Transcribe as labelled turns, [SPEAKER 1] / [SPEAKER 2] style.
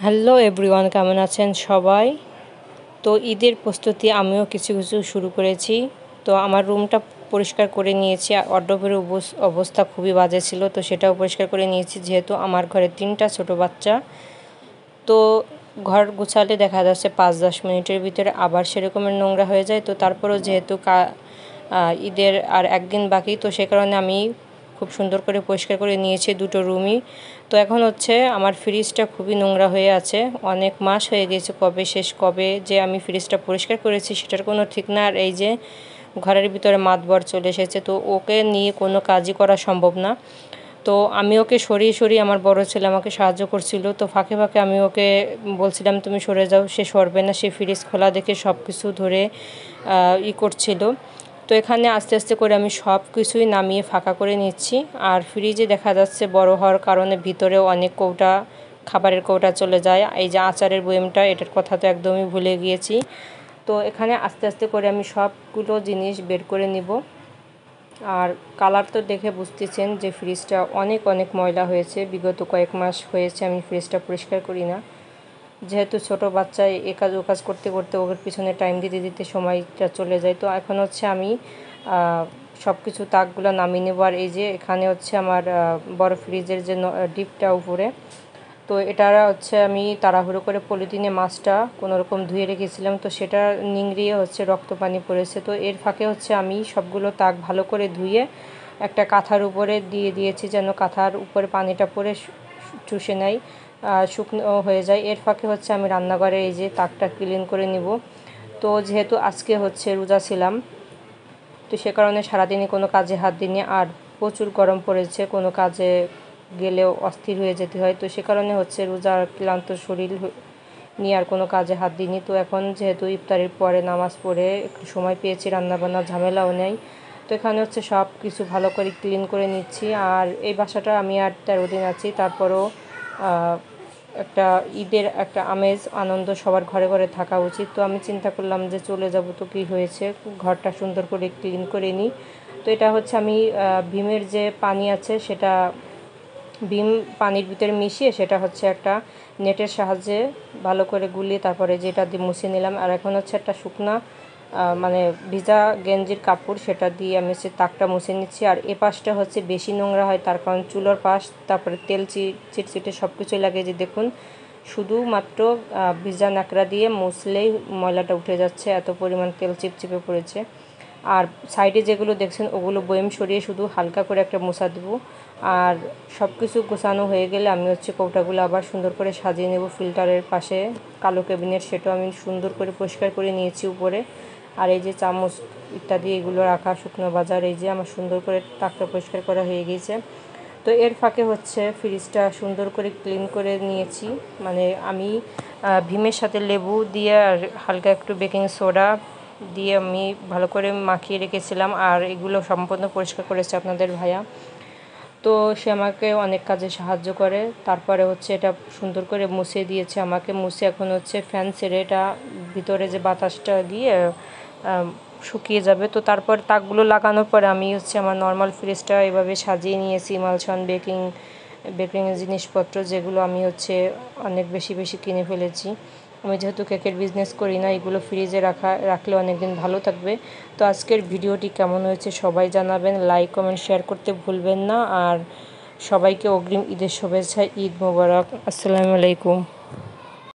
[SPEAKER 1] Hello everyone, কেমন আছেন সবাই? তো ঈদের প্রস্তুতি আমিও কিছু কিছু শুরু করেছি। তো আমার রুমটা পরিষ্কার করে নিয়েছি। ওয়ারড্রোবের অবস্থা খুবই বাজে ছিল, তো সেটাও পরিষ্কার করে নিয়েছি যেহেতু আমার ঘরে 3টা ছোট বাচ্চা। তো ঘর গুছালে দেখা যাচ্ছে 5-10 মিনিটের ভিতরে আবার সেরকমের নোংরা হয়ে যায়। তো তারপরেও যেহেতু ঈদের আর একদিন বাকি, তো সে কারণে আমি খুব সুন্দর করে পরিষ্কার করে নিয়েছি দুটো রুমই। তো এখন হচ্ছে আমার ফ্রিজটা খুবই নোংরা হয়ে আছে, অনেক মাস হয়ে গেছে, কবে যে আমি ফ্রিজটা পরিষ্কার করেছি সেটার কোনো ঠিক না। আর এই যে ঘরের ভিতরে মাতবর চলে এসেছে, তো ওকে নিয়ে কোনো কাজই করা সম্ভব না। তো আমি ওকে সরিয়ে আমার বড় ছেলে আমাকে সাহায্য করছিল, তো ফাঁকে ফাঁকে আমি ওকে বলছিলাম তুমি সরে যাও, সে সরবে না, সে ফ্রিজ খোলা দেখে সব কিছু ধরে করছিল। তো এখানে আস্তে আস্তে করে আমি সব কিছুই নামিয়ে ফাঁকা করে নিচ্ছি। আর ফ্রিজে দেখা যাচ্ছে বড় হওয়ার কারণে ভিতরেও অনেক খাবারের কৌটা চলে যায়। এই যে আচারের বয়ামটা, এটার কথা তো একদমই ভুলে গিয়েছি। তো এখানে আস্তে আস্তে করে আমি সবগুলো জিনিস বের করে নিব। আর কালার তো দেখে বুঝতেছেন যে ফ্রিজটা অনেক ময়লা হয়েছে। বিগত কয়েক মাস হয়েছে আমি ফ্রিজটা পরিষ্কার করি না, যেহেতু ছোট বাচ্চা এ কাজ ও কাজ করতে করতে ওর পিছনে টাইম দিতে সময়টা চলে যায়। তো এখন হচ্ছে আমি সব কিছু তাকগুলো নামিয়ে নেব। আর এই যে এখানে হচ্ছে আমার বড় ফ্রিজের যে ডিপটা উপরে, তো এটা হচ্ছে আমি তাড়াহুড়ো করে পলিথিনে মাছটা কোনোরকম ধুয়ে রেখেছিলাম, তো সেটা নিংড়িয়ে হচ্ছে রক্ত পানি পড়েছে। তো এর ফাঁকে হচ্ছে আমি সবগুলো তাক ভালো করে ধুয়ে একটা কাঁথার উপরে দিয়েছি, যেন কাঁথার উপরে পানিটা পড়ে চুষে নেয়, শুকনো হয়ে যায়। এর ফাঁকে হচ্ছে আমি রান্নাঘরে এই যে তাকটা ক্লিন করে নিব। তো যেহেতু আজকে হচ্ছে রোজা ছিলাম, তো সে কারণে সারাদিনই কোনো কাজে হাত দিইনি। আর প্রচুর গরম পড়েছে, কোনো কাজে গেলেও অস্থির হয়ে যেতে হয়। তো সে কারণে হচ্ছে রোজার ক্লান্ত শরীর নিয়ে আর কোনো কাজে হাত দিইনি। তো এখন যেহেতু ইফতারের পরে নামাজ পড়ে একটু সময় পেয়েছি, রান্নাবান্নার ঝামেলাও নেই। তো এখানে হচ্ছে সব কিছু ভালো করে ক্লিন করে নিচ্ছি। আর এই বাসাটা আমি আর 13 দিন আছি, তারপরও একটা ঈদের একটা আমেজ আনন্দ সবার ঘরে ঘরে থাকা উচিত। তো আমি চিন্তা করলাম যে চলে যাব, তো কী হয়েছে, ঘরটা সুন্দর করে ক্লিন করে নিই। তো এটা হচ্ছে আমি ভীমের যে পানি আছে সেটা ভীম পানির ভিতরে মিশিয়ে সেটা হচ্ছে একটা নেটের সাহায্যে ভালো করে গুলিয়ে তারপরে যেটা দিয়ে মুছে নিলাম। আর এখন হচ্ছে একটা শুকনা মানে ভিজা গেঞ্জির কাপড়, সেটা দিয়ে আমি হচ্ছে তাকটা মুছে নিচ্ছি। আর এ পাশটা হচ্ছে বেশি নোংরা হয়, তার কারণ চুলোর পাশ, তারপরে তেল চিটচিটে সব কিছুই লাগে। যে দেখুন শুধুমাত্র ভিজা ন্যাকড়া দিয়ে মুছলেই ময়লাটা উঠে যাচ্ছে, এত পরিমাণ তেল চিপচিপে পড়েছে। আর সাইডে যেগুলো দেখছেন ওগুলো বয়াম সরিয়ে শুধু হালকা করে একটা মোছা দেবো। আর সব কিছু গোছানো হয়ে গেলে আমি হচ্ছে কৌটাগুলো আবার সুন্দর করে সাজিয়ে নেব। ফিল্টারের পাশে কালো ক্যাবিনেট, সেটাও আমি সুন্দর করে পরিষ্কার করে নিয়েছি উপরে। আর এই যে চামচ ইত্যাদি এগুলো রাখা শুকনো বাজার, এই যে আমার সুন্দর করে তাকটা পরিষ্কার করা হয়ে গিয়েছে। তো এর ফাঁকে হচ্ছে ফ্রিজটা সুন্দর করে ক্লিন করে নিয়েছি। মানে আমি ভীমের সাথে লেবু দিয়ে আর হালকা একটু বেকিং সোডা দিয়ে আমি ভালো করে মাখিয়ে রেখেছিলাম। আর এগুলো সম্পূর্ণ পরিষ্কার করেছে আপনাদের ভাইয়া, তো সে আমাকে অনেক কাজে সাহায্য করে। তারপরে হচ্ছে এটা সুন্দর করে মুছে দিয়েছে আমাকে, মুছে এখন হচ্ছে ফ্যান ছেড়ে এটা ভিতরে যে বাতাসটা দিয়ে শুকিয়ে যাবে। তো তারপর তাকগুলো লাগানোর পরে আমি হচ্ছে আমার নর্মাল ফ্রিজটা এভাবে সাজিয়ে নিয়েছি ইমালশন বেকিংয়ের জিনিসপত্র, যেগুলো আমি হচ্ছে অনেক বেশি কিনে ফেলেছি। আমি যেহেতু কেকের বিজনেস করি না, এগুলো ফ্রিজে রাখলে অনেক দিন ভালো থাকবে। তো আজকের ভিডিওটি কেমন হয়েছে সবাই জানাবেন, লাইক কমেন্ট শেয়ার করতে ভুলবেন না। আর সবাইকে অগ্রিম ঈদের শুভেচ্ছা, ঈদ মোবারক, আসসালামু আলাইকুম।